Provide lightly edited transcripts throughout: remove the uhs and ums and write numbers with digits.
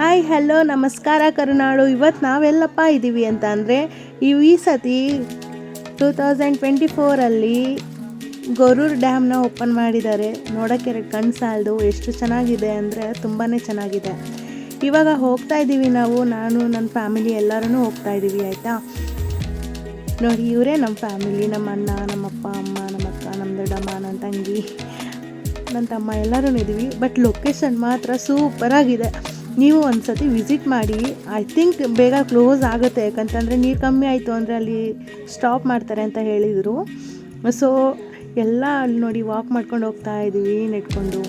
Hi hello ನಮಸ್ಕಾರ ಕರುನಾಡು. ಇವತ್ತು ನಾವೆಲ್ಲಪ್ಪ ಇದ್ದೀವಿ ಅಂತ ಅಂದರೆ ಈ ಸತಿ 2024 ಗೊರೂರು ಡ್ಯಾಮ್ನ ಓಪನ್ ಮಾಡಿದ್ದಾರೆ. ನೋಡೋಕ್ಕೆ ಕಣ್ಣು ಸಾಲದು, ಎಷ್ಟು ಚೆನ್ನಾಗಿದೆ ಅಂದರೆ ತುಂಬಾ ಚೆನ್ನಾಗಿದೆ. ಇವಾಗ ಹೋಗ್ತಾ ಇದ್ದೀವಿ ನಾನು ನನ್ನ ಫ್ಯಾಮಿಲಿ ಎಲ್ಲರೂ ಹೋಗ್ತಾ ಇದ್ದೀವಿ ಆಯಿತಾ. ನೋಡಿ ಇವರೇ ನಮ್ಮ ಫ್ಯಾಮಿಲಿ, ನಮ್ಮ ಅಣ್ಣ, ನಮ್ಮಪ್ಪ, ಅಮ್ಮ, ನಮ್ಮ ಅಕ್ಕ, ನಮ್ಮ ದೊಡ್ಡಮ್ಮ, ನನ್ನ ತಂಗಿ, ನನ್ನ ತಮ್ಮ ಎಲ್ಲರೂ ಇದ್ದೀವಿ. ಬಟ್ ಲೊಕೇಶನ್ ಮಾತ್ರ ಸೂಪರಾಗಿದೆ. ನೀವು ಒಂದು ಸತಿ ವಿಸಿಟ್ ಮಾಡಿ. ಐ ಥಿಂಕ್ ಬೇಗ ಕ್ಲೋಸ್ ಆಗುತ್ತೆ, ಯಾಕಂತಂದರೆ ನೀರು ಕಮ್ಮಿ ಆಯಿತು ಅಂದರೆ ಅಲ್ಲಿ ಸ್ಟಾಪ್ ಮಾಡ್ತಾರೆ ಅಂತ ಹೇಳಿದರು. ಸೊ ಎಲ್ಲ ಅಲ್ಲಿ ನೋಡಿ ವಾಕ್ ಮಾಡ್ಕೊಂಡು ಹೋಗ್ತಾ ಇದ್ದೀವಿ ನೆಟ್ಕೊಂಡು.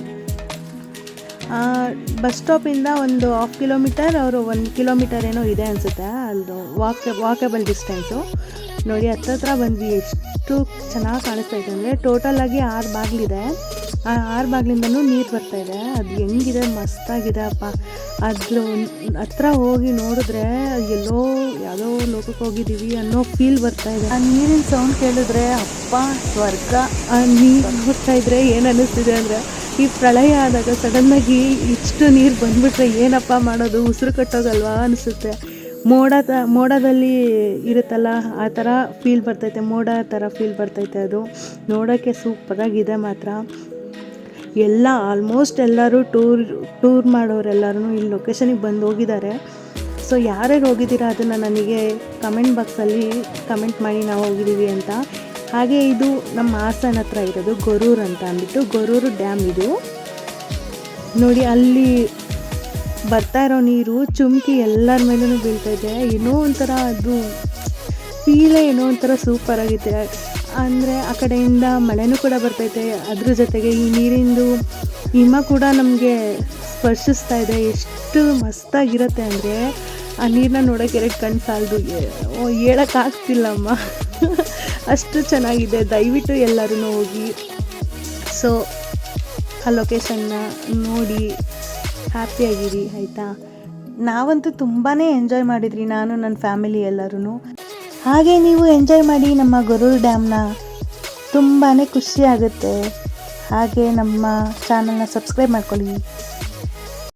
ಬಸ್ ಸ್ಟಾಪಿಂದ ಒಂದು 1/2 ಕಿಲೋಮೀಟರ್ ಅವರು 1 ಕಿಲೋಮೀಟರ್ ಏನೋ ಇದೆ ಅನಿಸುತ್ತೆ, ಅದು ವಾಕೇಬಲ್ ಡಿಸ್ಟೆನ್ಸು. ನೋಡಿ ಹತ್ರ ಬಂದ್ವಿ. ಎಷ್ಟು ಚೆನ್ನಾಗಿ ಕಾಣಿಸ್ತಾ ಇದೆ ಅಂದರೆ ಟೋಟಲಾಗಿ 6 ಬಾಗಿಲಿದೆ. ಆ 6 ಬಾಗಿಲಿಂದನೂ ನೀರು ಬರ್ತಾಯಿದೆ. ಅದು ಹೆಂಗಿದೆ, ಮಸ್ತಾಗಿದೆ ಅಪ್ಪ. ಅದ್ರ ಹತ್ರ ಹೋಗಿ ನೋಡಿದ್ರೆ ಎಲ್ಲೋ ಯಾವುದೋ ಲೋಕಕ್ಕೆ ಹೋಗಿದ್ದೀವಿ ಅನ್ನೋ ಫೀಲ್ ಬರ್ತಾಯಿದೆ. ಆ ನೀರಿನ ಸೌಂಡ್ ಕೇಳಿದ್ರೆ ಅಪ್ಪ ಸ್ವರ್ಗ. ಆ ನೀರು ನೋಡ್ತಾ ಇದ್ರೆ ಏನು ಅನ್ನಿಸ್ತಿದೆ ಅಂದರೆ, ಈ ಪ್ರಳಯ ಆದಾಗ ಸಡನ್ನಾಗಿ ಇಷ್ಟು ನೀರು ಬಂದುಬಿಟ್ರೆ ಏನಪ್ಪ ಮಾಡೋದು, ಉಸಿರು ಕಟ್ಟೋಗಲ್ವಾ ಅನಿಸುತ್ತೆ. ಮೋಡದಲ್ಲಿ ಇರುತ್ತಲ್ಲ ಆ ಥರ ಫೀಲ್ ಬರ್ತೈತೆ, ಮೋಡ ಥರ ಫೀಲ್ ಬರ್ತೈತೆ. ಅದು ನೋಡೋಕ್ಕೆ ಸೂಪರಾಗಿದೆ ಮಾತ್ರ. ಆಲ್ಮೋಸ್ಟ್ ಎಲ್ಲರೂ ಟೂರ್ ಮಾಡೋರೆಲ್ಲರೂ ಇಲ್ಲಿ ಲೊಕೇಶನಿಗೆ ಬಂದು ಹೋಗಿದ್ದಾರೆ. ಸೊ ಯಾರ್ಯಾರು ಹೋಗಿದ್ದೀರಾ ಅದನ್ನು ನನಗೆ ಕಮೆಂಟ್ ಬಾಕ್ಸಲ್ಲಿ ಕಮೆಂಟ್ ಮಾಡಿ ನಾವು ಹೋಗಿದ್ದೀವಿ ಅಂತ. ಹಾಗೆ ಇದು ನಮ್ಮ ಹಾಸನ ಹತ್ರ ಇರೋದು ಗೊರೂರು ಅಂತ ಅಂದ್ಬಿಟ್ಟು, ಗೊರೂರು ಡ್ಯಾಮ್ ಇದು. ನೋಡಿ ಅಲ್ಲಿ ಬರ್ತಾ ಇರೋ ನೀರು ಚುಮ್ಕಿ ಎಲ್ಲರ ಮೇಲೂ ಬೀಳ್ತಾಯಿದೆ. ಏನೋ ಒಂಥರ ಅದು ಫೀಲೇ ಏನೋ ಒಂಥರ ಸೂಪರಾಗಿದೆ. ಅಂದರೆ ಆ ಕಡೆಯಿಂದ ಮಳೆನೂ ಕೂಡ ಬರ್ತೈತೆ, ಅದ್ರ ಜೊತೆಗೆ ಈ ನೀರಿಂದು ಹಿಮ ಕೂಡ ನಮಗೆ ಸ್ಪರ್ಶಿಸ್ತಾ ಇದೆ. ಎಷ್ಟು ಮಸ್ತಾಗಿರುತ್ತೆ ಅಂದರೆ ಆ ನೀರನ್ನ ನೋಡೋಕ್ಕೆ ಕಣ್ಣು ಸಾಲದು, ಹೇಳೋಕ್ಕಾಗ್ತಿಲ್ಲಮ್ಮ ಅಷ್ಟು ಚೆನ್ನಾಗಿದೆ. ದಯವಿಟ್ಟು ಎಲ್ಲರೂ ಹೋಗಿ. ಸೊ ಆ ಲೊಕೇಶನ್ನ ನೋಡಿ ಹ್ಯಾಪಿಯಾಗಿರಿ ಆಯಿತಾ. ನಾವಂತೂ ತುಂಬಾ ಎಂಜಾಯ್ ಮಾಡಿದ್ರಿ, ನಾನು ನನ್ನ ಫ್ಯಾಮಿಲಿ ಎಲ್ಲರೂ. ಹಾಗೆ ನೀವು ಎಂಜಾಯ್ ಮಾಡಿ ನಮ್ಮ ಗೊರೂರು ಡ್ಯಾಮ್ನ, ತುಂಬಾ ಖುಷಿ ಆಗುತ್ತೆ. ಹಾಗೆ ನಮ್ಮ ಚಾನಲ್ನ ಸಬ್ಸ್ಕ್ರೈಬ್ ಮಾಡ್ಕೊಳ್ಳಿ.